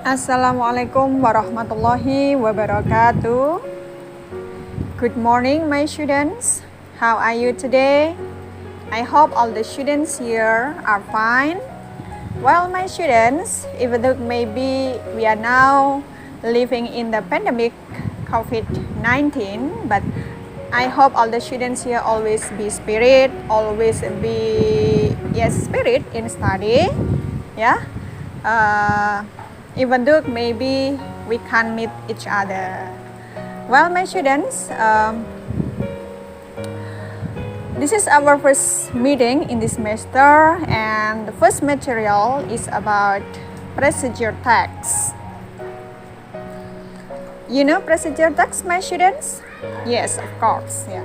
Assalamualaikum warahmatullahi wabarakatuh. Good morning, my students. How are you today? I hope all the students here are fine. Well, my students, even though maybe we are now living in the pandemic COVID-19, but I hope all the students here always be spirit, always be spirit in study. Yeah. Even though maybe we can't meet each other. Well, my students, this is our first meeting in this semester, and the first material is about procedure text. You know procedure text, my students? Yes, of course, yeah.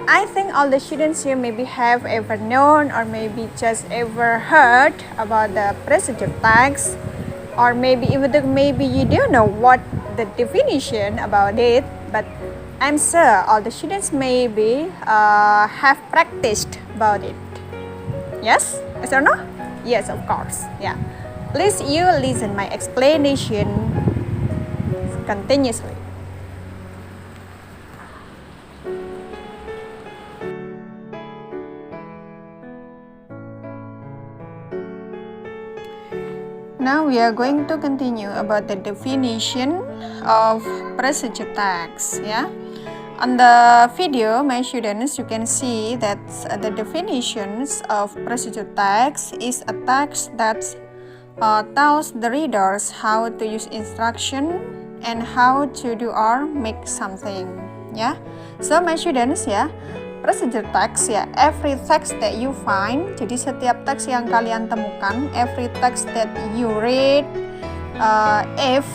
I think all the students here maybe have ever known or maybe just ever heard about the procedure text, or maybe even though maybe you don't know what the definition about it, but I'm sure all the students maybe have practiced about it. Yes? Yes or no? Yes, of course. Yeah. Please you listen my explanation continuously. Now we are going to continue about the definition of procedure text. Yeah. On the video, my students, you can see that the definitions of procedure text is a text that tells the readers how to use instruction and how to do or make something. Yeah. So my students, yeah. Procedure text ya, every text that you find, jadi setiap teks yang kalian temukan, every text that you read, if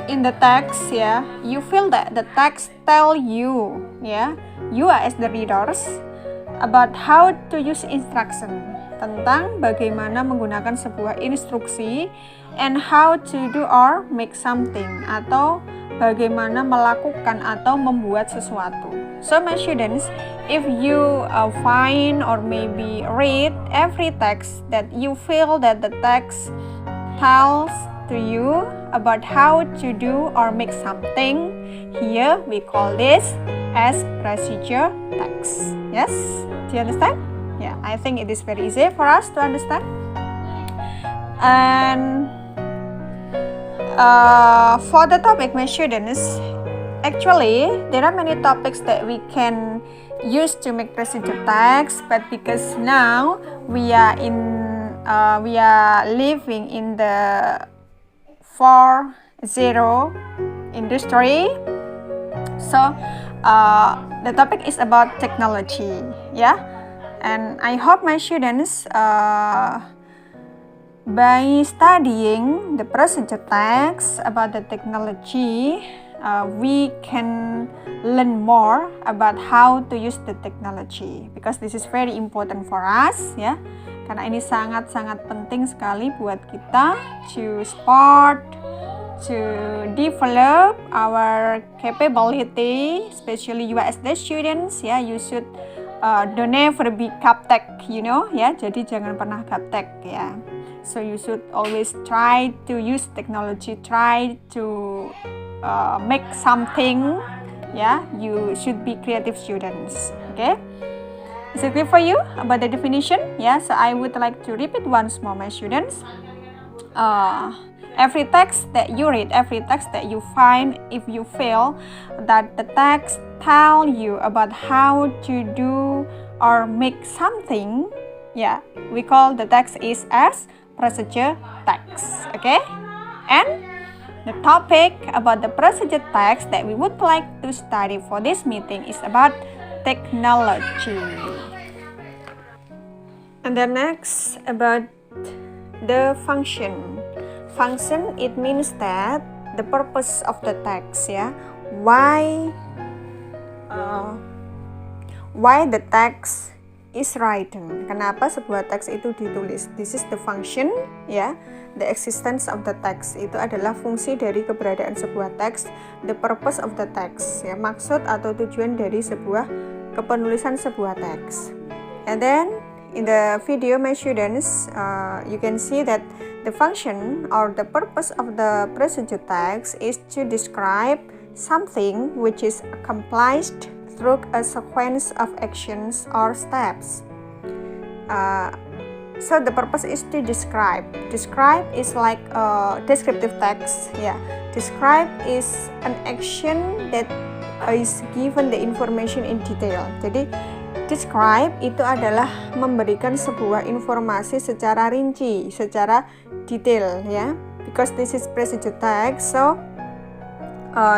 in the text ya, you feel that the text tell you ya, you as the readers about how to use instruction, tentang bagaimana menggunakan sebuah instruksi, and how to do or make something, atau bagaimana melakukan atau membuat sesuatu. So my students, if you find or maybe read every text that you feel that the text tells to you about how to do or make something, here we call this as procedure text. Yes? Do you understand? Yeah, I think it is very easy for us to understand. And for the topic, my students, actually there are many topics that we can use to make procedure text, but because now we are living in the 4.0 industry, so the topic is about technology. Yeah, and I hope my students by studying the procedure text about the technology, we can learn more about how to use the technology, because this is very important for us ya, karena ini sangat-sangat penting sekali buat kita to start to develop our capability, especially you as the students ya, you should don't ever be gaptek, you know ya, jadi jangan pernah gaptek ya. So you should always try to use technology, try to make something. Yeah, you should be creative students. Okay, is it clear for you about the definition? Yeah, so I would like to repeat once more, my students. Every text that you read, every text that you find, if you feel that the text tell you about how to do or make something, yeah, we call the text is as procedure text. Okay, and the topic about the procedure text that we would like to study for this meeting is about technology. And then next about the function. Function, it means that the purpose of the text ya, why the text is written. Kenapa sebuah teks itu ditulis? This is the function, ya. The existence of the text itu adalah fungsi dari keberadaan sebuah teks. The purpose of the text, ya, maksud atau tujuan dari sebuah kepenulisan sebuah teks. And then in the video, my students, you can see that the function or the purpose of the procedure text is to describe something which is accomplished through a sequence of actions or steps. So the purpose is to describe. Describe is like a descriptive text. Yeah, describe is an action that is given the information in detail. Jadi describe itu adalah memberikan sebuah informasi secara rinci, secara detail, ya. Because this is procedure text, so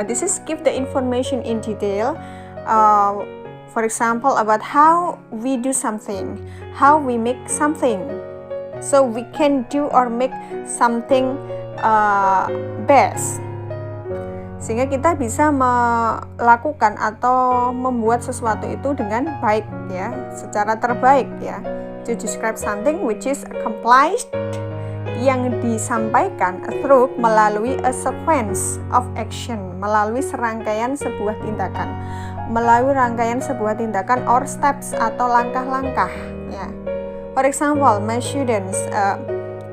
this is give the information in detail. For example, about how we do something, how we make something. So we can do or make something best. Sehingga kita bisa melakukan atau membuat sesuatu itu dengan baik, ya, secara terbaik, ya. To describe something which is accomplished, yang disampaikan through melalui a sequence of action, melalui serangkaian sebuah tindakan, melalui rangkaian sebuah tindakan or steps atau langkah-langkah, ya. For example, my students,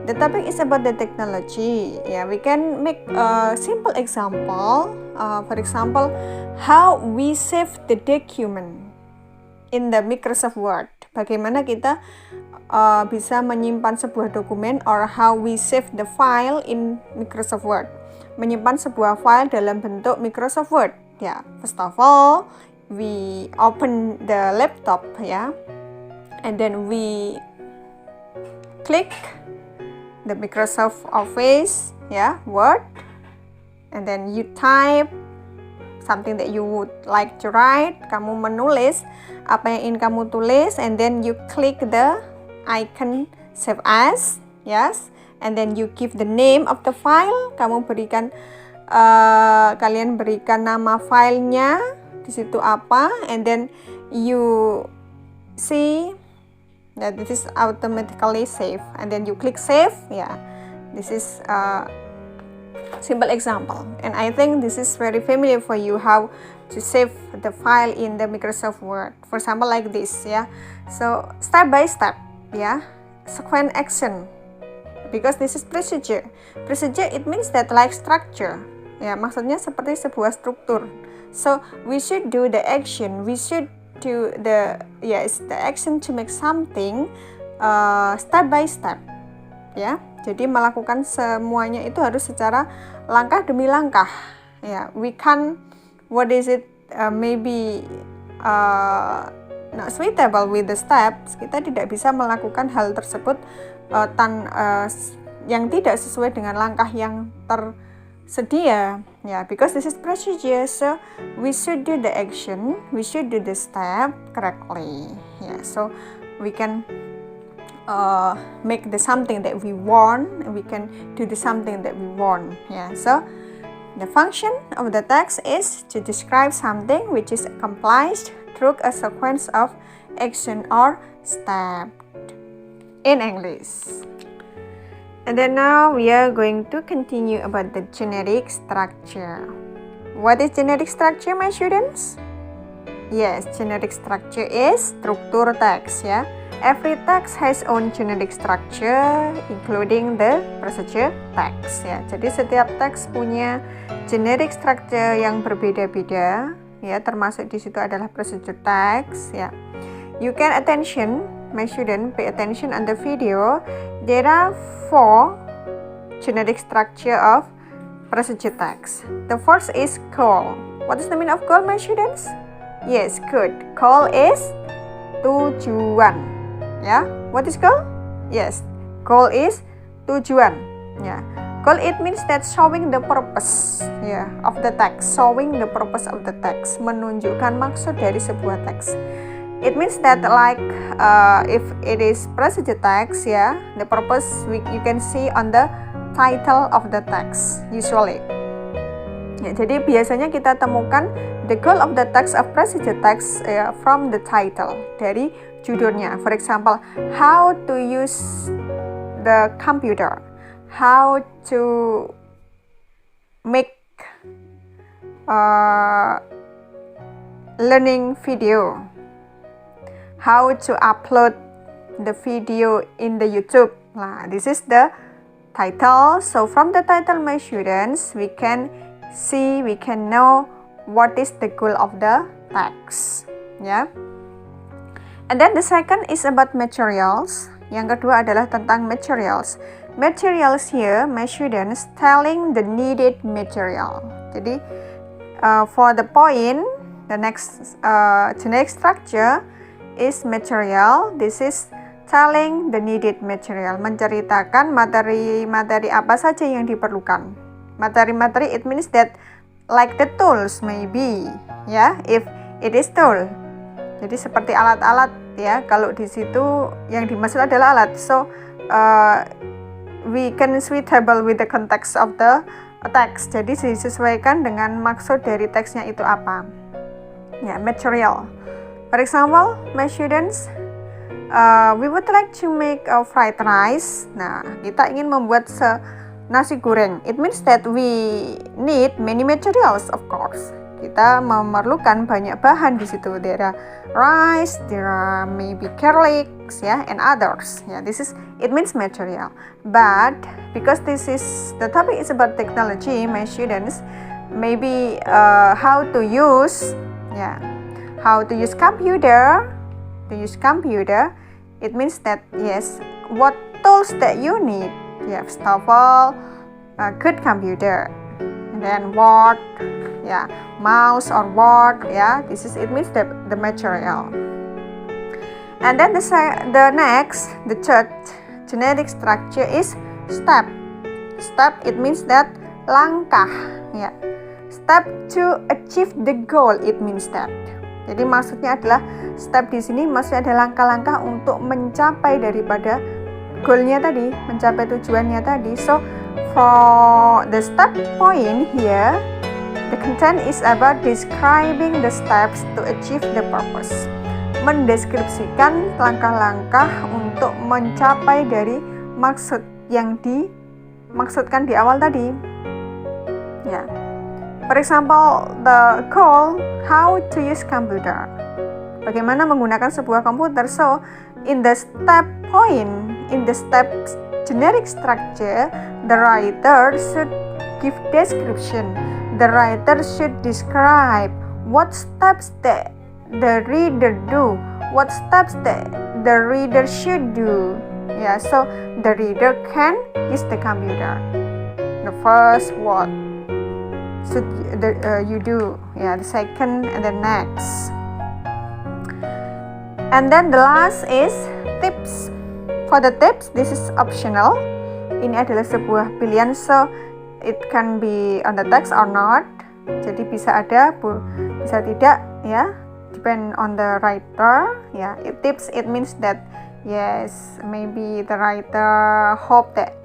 the topic is about the technology. Yeah, we can make a simple example. For example, how we save the document in the Microsoft Word. Bagaimana kita bisa menyimpan sebuah dokumen, or how we save the file in Microsoft Word. Menyimpan sebuah file dalam bentuk Microsoft Word. Ya, first of all, we open the laptop, ya, and then we click the Microsoft Office, ya, Word, and then you type something that you would like to write. Kamu menulis apa yang ingin kamu tulis, and then you click the icon save as, yes, and then you give the name of the file. Kamu berikan kalian berikan nama filenya di situ apa, and then you see that this is automatically save, and then you click save. Yeah, this is simple example, and I think this is very familiar for you, how to save the file in the Microsoft Word. For example, like this, yeah. So step by step, yeah, sequence action, because this is procedure. Procedure, it means that like structure, ya, maksudnya seperti sebuah struktur. So we should do the action, we should do the action to make something step by step, ya. Jadi melakukan semuanya itu harus secara langkah demi langkah, ya. We can, what is it, maybe not suitable with the steps. Kita tidak bisa melakukan hal tersebut yang tidak sesuai dengan langkah yang tersedia, ya, because this is procedure. So we should do the action, we should do the step correctly, yeah. So we can make the something that we want, we can do the something that we want, yeah. So the function of the text is to describe something which is accomplished through a sequence of action or step in English. And then now we are going to continue about the generic structure. What is generic structure, my students? Yes, generic structure is struktur teks, ya. Every text has own generic structure, including the procedure text, ya. Jadi setiap teks punya generic structure yang berbeda-beda, ya. Termasuk di situ adalah procedure text, ya. You can attention, my student, pay attention on the video. There are 4 generic structure of procedure text. The first is goal. What is the meaning of goal, my students? Yes, good. Goal is tujuan. Ya, what is goal? Yes, goal is tujuan. Ya, goal it means that showing the purpose, ya, of the text, showing the purpose of the text, menunjukkan maksud dari sebuah teks. It means that like if it is procedure text, ya, the purpose you can see on the title of the text usually. Ya, jadi biasanya kita temukan the goal of the text of procedure text from the title, dari judulnya. For example, how to use the computer, how to make learning video, how to upload the video in the YouTube. Nah, this is the title. So from the title, my students, we can see, we can know what is the goal of the text. Yeah. And then the second is about materials. Yang kedua adalah tentang materials. Materials here, my students, telling the needed material. Jadi for the point, the next generic structure is material. This is telling the needed material, menceritakan materi-materi apa saja yang diperlukan. Materi-materi, it means that like the tools maybe, ya, if it is tool. Jadi seperti alat-alat, ya. Kalau di situ yang dimaksud adalah alat. So we can suitable with the context of the text. Jadi disesuaikan dengan maksud dari teksnya itu apa. Ya, material. For example, my students, we would like to make a fried rice. Nah, kita ingin membuat nasi goreng. It means that we need many materials, of course. Kita memerlukan banyak bahan di situ. There are rice, there are maybe garlics, yeah, and others. Yeah, it means material. But because the topic is about technology, my students, maybe how to use computer. To use computer, it means that yes, what tools that you need. You have first of all, a good computer, and then Word, yeah, mouse or Word, yeah. It means the material. And then the third generic structure is step. Step, it means that langkah, yeah. Step to achieve the goal, it means that. Jadi maksudnya adalah step di sini maksudnya adalah langkah-langkah untuk mencapai daripada goalnya tadi, mencapai tujuannya tadi. So for the step point here, the content is about describing the steps to achieve the purpose. Mendeskripsikan langkah-langkah untuk mencapai dari maksud yang dimaksudkan di awal tadi. Ya. For example, the goal, how to use computer. Bagaimana menggunakan sebuah komputer. So, in the step point, in the step generic structure, the writer should give description. The writer should describe what steps that the reader do, what steps that the reader should do. Yeah, so the reader can use the computer. The first, what should you do? Yeah, the second and the next. And then the last is tips. For the tips, this is optional. Ini adalah sebuah pilihan, so it can be on the text or not. Jadi bisa ada, bisa tidak, ya. Depend on the writer. Ya, tips, it means that yes, maybe the writer hope that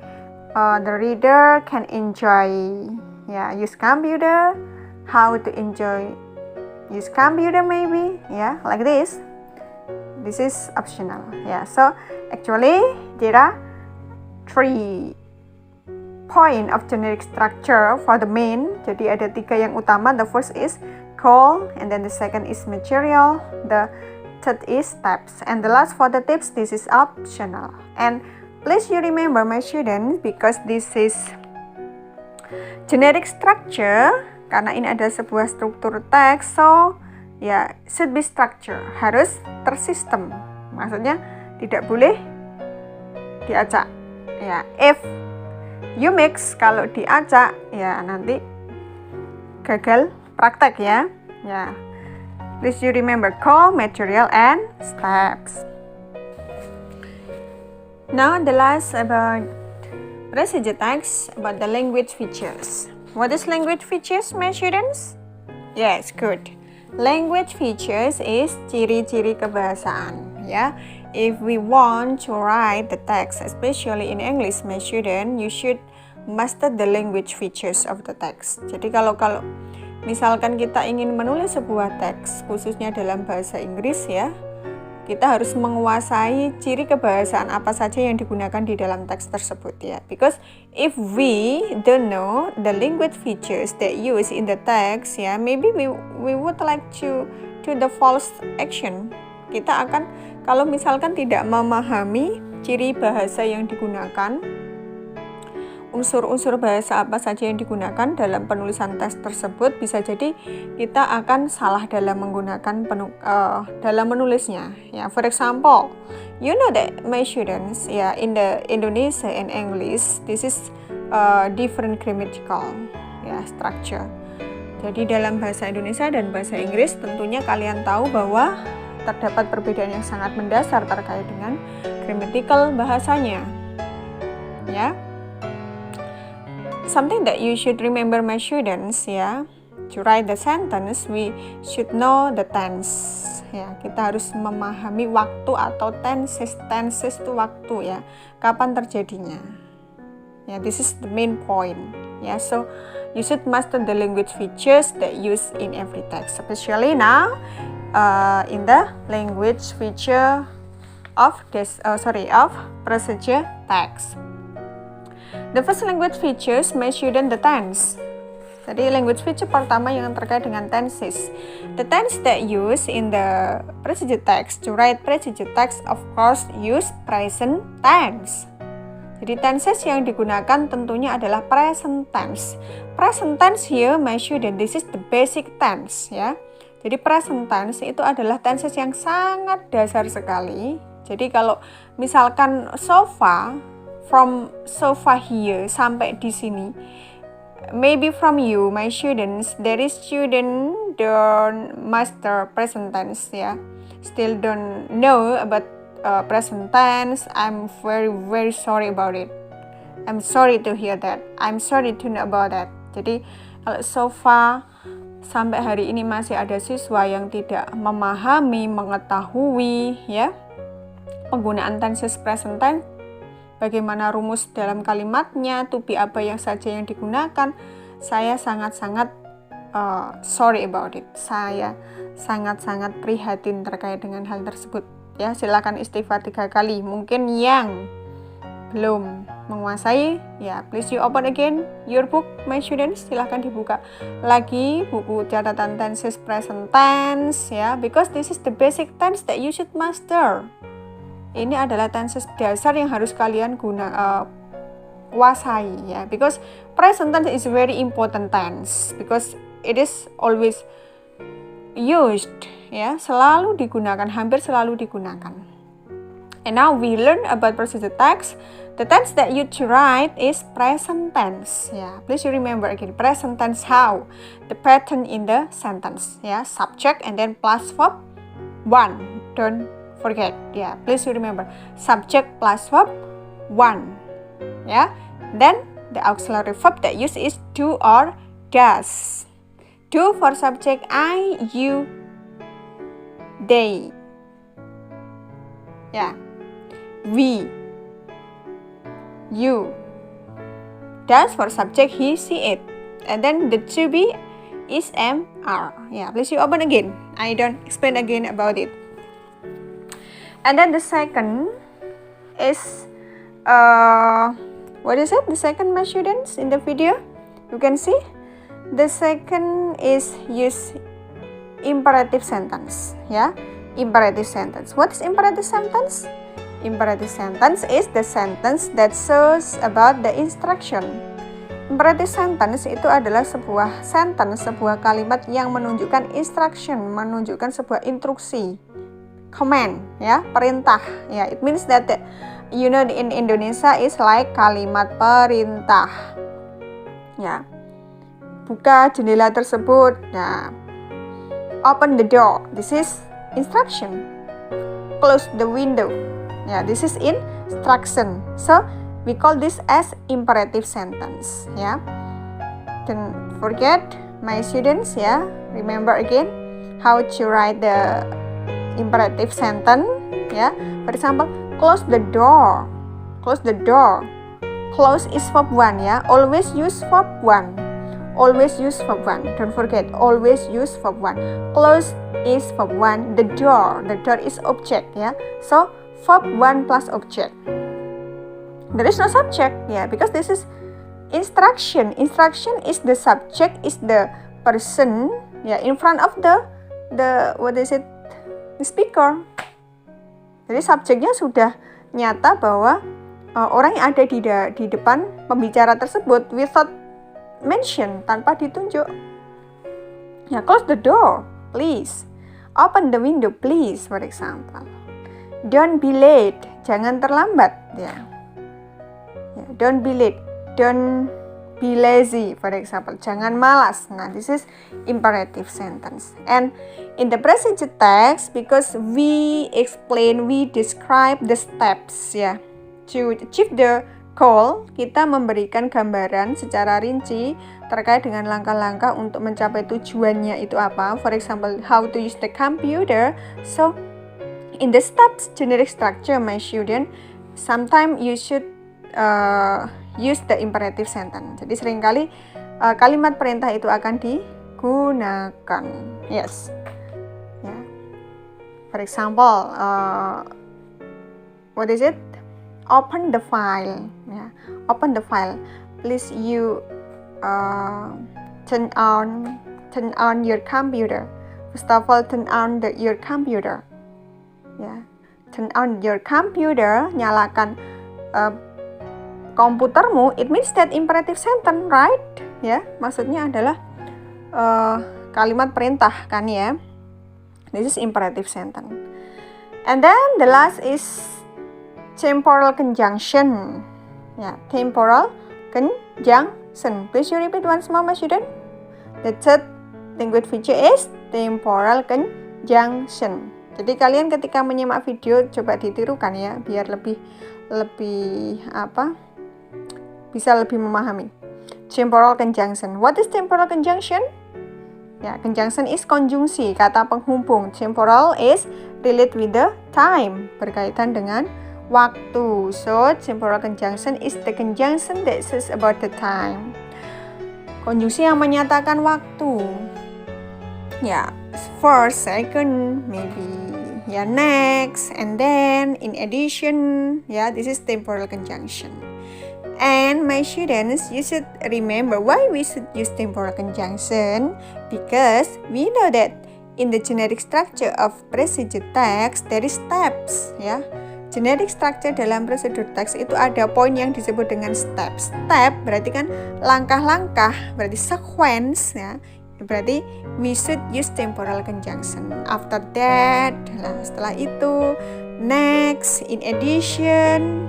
the reader can enjoy. Yeah, use computer, how to use computer maybe, yeah, like this. This is optional. Yeah, so actually there are 3 point of generic structure for the main. Jadi ada 3 yang utama. The first is goal, and then the second is material, the third is steps, and the last for the tips, this is optional. And please you remember, my students, because this is generic structure, karena ini adalah sebuah struktur teks, so ya should be structure, harus tersistem. Maksudnya tidak boleh diacak. Ya, if you mix, kalau diacak ya nanti gagal praktek ya. Ya. Please you remember goal, material, and steps. Now the last about procedure text about the language features. What is language features, my students? Yes, good. Language features is ciri-ciri kebahasaan. Ya, if we want to write the text, especially in English, my student, you should master the language features of the text. Jadi kalau misalkan kita ingin menulis sebuah teks, khususnya dalam bahasa Inggris ya, kita harus menguasai ciri kebahasaan apa saja yang digunakan di dalam teks tersebut ya. Because if we don't know the language features that used in the text ya, maybe we would like to do the false action kita akan, kalau misalkan tidak memahami ciri bahasa yang digunakan, unsur-unsur bahasa apa saja yang digunakan dalam penulisan teks tersebut, bisa jadi kita akan salah dalam menggunakan dalam menulisnya. Ya, for example, you know that my students, in the Indonesia and English, this is different grammatical, structure. Jadi dalam bahasa Indonesia dan bahasa Inggris tentunya kalian tahu bahwa terdapat perbedaan yang sangat mendasar terkait dengan grammatical bahasanya. Ya. Something that you should remember, my students, to write the sentence, we should know the tense. Ya, kita harus memahami waktu atau tenses. Tenses itu waktu, kapan terjadinya. Ya, this is the main point. Ya, so you should master the language features that used in every text, especially now in the language feature of procedure text. The first language features my student the tense. Jadi language feature pertama yang terkait dengan tenses. The tense that used in the procedure text, to write procedure text of course use present tense. Jadi tenses yang digunakan tentunya adalah present tense. Present tense here, my student, this is the basic tense, ya. Jadi present tense itu adalah tenses yang sangat dasar sekali. Jadi kalau misalkan from sofa here sampai di sini, maybe from you, my students, there is student don't master present tense, still don't know about present tense. I'm very sorry about it. I'm sorry to hear that. I'm sorry to know about that. Jadi kalau sofa sampai hari ini masih ada siswa yang tidak memahami, mengetahui, penggunaan tenses present tense, bagaimana rumus dalam kalimatnya, to be apa yang saja yang digunakan, saya sangat-sangat sorry about it. Saya sangat-sangat prihatin terkait dengan hal tersebut. Ya, silakan istighfar 3 kali. Mungkin yang belum menguasai, please you open again your book, my students. Silakan dibuka lagi buku catatan tenses present tense, because this is the basic tense that you should master. Ini adalah tenses dasar yang harus kalian kuasai, because present tense is very important tense, because it is always used, selalu digunakan, hampir selalu digunakan. And now we learn about procedure text. The tense that you write is present tense. Please you remember again, present tense how? The pattern in the sentence, subject and then plus verb 1. Don't forget, please you remember, subject plus verb 1, then the auxiliary verb that used is do or does. Do for subject I, you, they, we, you. Does for subject he, she, it, and then the to be is am, are. Please you open again, I don't explain again about it. And then the second is, what is it? The second, my students, in the video, you can see. The second is use imperative sentence, imperative sentence. What is imperative sentence? Imperative sentence is the sentence that shows about the instruction. Imperative sentence itu adalah sebuah sentence, sebuah kalimat yang menunjukkan instruction, menunjukkan sebuah instruksi. Command, perintah, it means that in Indonesia is like kalimat perintah, buka jendela tersebut, open the door, this is instruction. Close the window, this is instruction. So we call this as imperative sentence, Don't forget, my students, remember again how to write the imperative sentence, For example, close the door. Close the door. Close is verb 1, Always use verb 1. Always use verb 1. Don't forget, always use verb 1. Close is verb 1. The door. The door is object, So verb 1 plus object. There is no subject, because this is instruction. Instruction is the subject, is the person, in front of the what is it? The speaker. Jadi subjeknya sudah nyata bahwa orang yang ada di depan pembicara tersebut without mention, tanpa ditunjuk. Ya, close the door, please. Open the window, please, for example. Don't be late, jangan terlambat, ya. Don't be late, don't be lazy, for example. Jangan malas. Nah, this is imperative sentence. And in the present tense, because we describe the steps, ya, to achieve the goal, kita memberikan gambaran secara rinci terkait dengan langkah-langkah untuk mencapai tujuannya itu apa. For example, how to use the computer. So, in the steps generic structure, my student, sometimes you should use the imperative sentence. Jadi seringkali kalimat perintah itu akan digunakan. Yes. Yeah. For example, what is it? Open the file. Yeah. Open the file. Please you turn on your computer. First of all, turn on your computer. Yeah. Turn on your computer. Nyalakan komputermu, it means that imperative sentence, right? Ya, maksudnya adalah kalimat perintah kan ya. This is imperative sentence. And then the last is temporal conjunction. Ya, temporal conjunction. Please you repeat once more, my student. The third language feature is temporal conjunction. Jadi kalian ketika menyimak video coba ditirukan ya, biar lebih bisa lebih memahami. Temporal conjunction. What is temporal conjunction? Ya, conjunction is konjungsi, kata penghubung. Temporal is relate with the time, berkaitan dengan waktu. So, temporal conjunction is the conjunction that says about the time. Konjungsi yang menyatakan waktu. Ya, first, second, maybe. Ya, next, and then, in addition. Ya, this is temporal conjunction. And my students, you should remember why we should use temporal conjunction, because we know that in the generic structure of procedure text there is steps, ya. Generic structure dalam prosedur teks itu ada poin yang disebut dengan step. Step berarti kan langkah-langkah, berarti sequence, ya. Berarti we should use temporal conjunction. After that, setelah itu, next, in addition,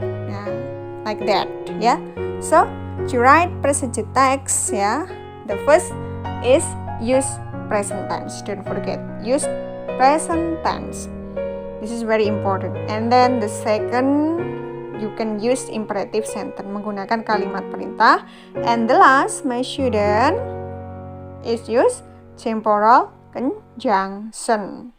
like that, ya. So, to write procedure text, ya, the first is use present tense. Don't forget, use present tense. This is very important. And then the second, you can use imperative sentence, menggunakan kalimat perintah. And the last, my student, is use temporal conjunction.